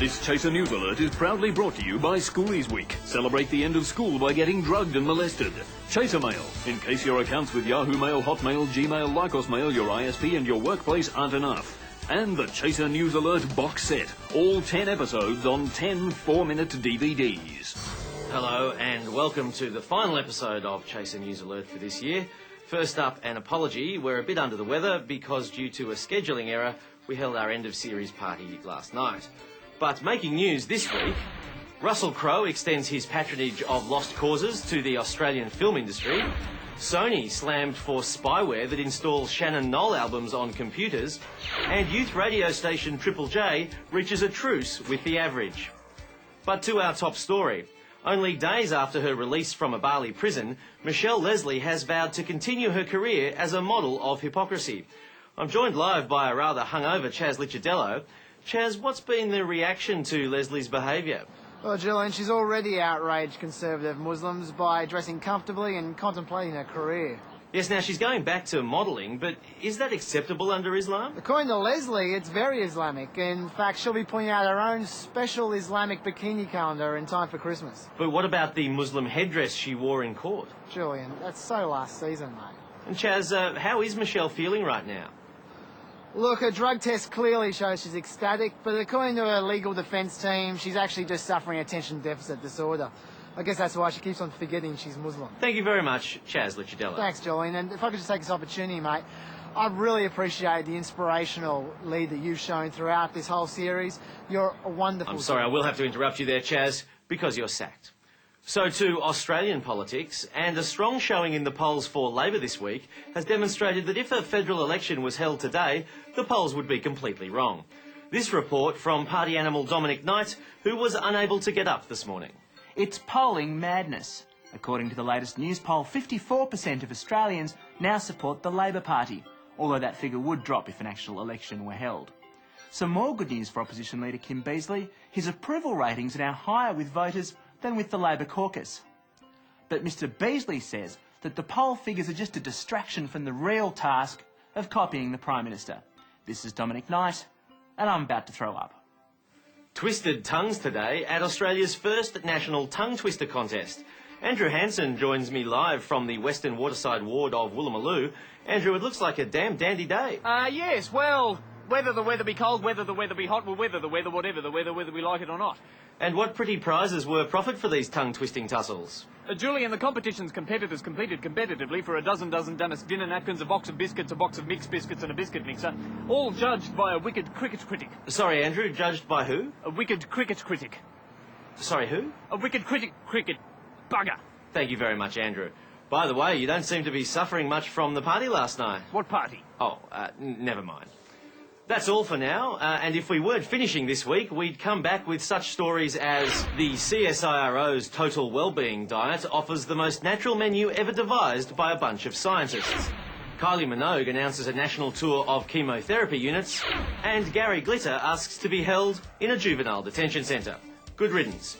This Chaser News Alert is proudly brought to you by Schoolies Week. Celebrate the end of school by getting drugged and molested. Chaser Mail. In case your accounts with Yahoo Mail, Hotmail, Gmail, Lycos Mail, your ISP and your workplace aren't enough. And the Chaser News Alert box set. All 10 episodes on 10 4-minute DVDs. Hello and welcome to the final episode of Chaser News Alert for this year. First up, an apology. We're a bit under the weather because due to a scheduling error, we held our end of series party last night. But making news this week, Russell Crowe extends his patronage of lost causes to the Australian film industry. Sony slammed for spyware that installs Shannon Knoll albums on computers. And youth radio station Triple J reaches a truce with the average. But to our top story. Only days after her release from a Bali prison, Michelle Leslie has vowed to continue her career as a model of hypocrisy. I'm joined live by a rather hungover Chaz Licciardello. Chaz, what's been the reaction to Leslie's behaviour? Well, Gillian, she's already outraged conservative Muslims by dressing comfortably and contemplating a career. Yes, now she's going back to modelling, but is that acceptable under Islam? According to Leslie, it's very Islamic. In fact, she'll be putting out her own special Islamic bikini calendar in time for Christmas. But what about the Muslim headdress she wore in court? Gillian, that's so last season, mate. And Chaz, how is Michelle feeling right now? Look, her drug test clearly shows she's ecstatic, but according to her legal defence team, she's actually just suffering attention deficit disorder. I guess that's why she keeps on forgetting she's Muslim. Thank you very much, Chaz Licciardello. Thanks, Jolene. And if I could just take this opportunity, mate, I've really appreciated the inspirational lead that you've shown throughout this whole series. You're a wonderful... I'm sorry, I will have to interrupt you there, Chaz, because you're sacked. So to Australian politics, and a strong showing in the polls for Labor this week has demonstrated that if a federal election was held today, the polls would be completely wrong. This report from party animal Dominic Knight, who was unable to get up this morning. It's polling madness. According to the latest news poll, 54% of Australians now support the Labor Party, although that figure would drop if an actual election were held. Some more good news for opposition leader Kim Beazley. His approval ratings are now higher with voters than with the Labor caucus. But Mr Beazley says that the poll figures are just a distraction from the real task of copying the Prime Minister. This is Dominic Knight, and I'm about to throw up. Twisted tongues today at Australia's first national tongue twister contest. Andrew Hansen joins me live from the Western Waterside ward of Woolloomooloo. Andrew, it looks like a damn dandy day. Yes, well, whether the weather be cold, whether the weather be hot, we'll weather the weather, whatever the weather, whether we like it or not. And what pretty prizes were proffered for these tongue-twisting tussles? Julian, the competition's competitors competed competitively for a dozen Dennis dinner napkins, a box of biscuits, a box of mixed biscuits and a biscuit mixer, all judged by a wicked cricket critic. Sorry, Andrew, judged by who? A wicked cricket critic. Sorry, who? A wicked cricket bugger. Thank you very much, Andrew. By the way, you don't seem to be suffering much from the party last night. What party? Oh, never mind. That's all for now, and if we weren't finishing this week, we'd come back with such stories as the CSIRO's Total Wellbeing Diet offers the most natural menu ever devised by a bunch of scientists. Kylie Minogue announces a national tour of chemotherapy units, and Gary Glitter asks to be held in a juvenile detention centre. Good riddance.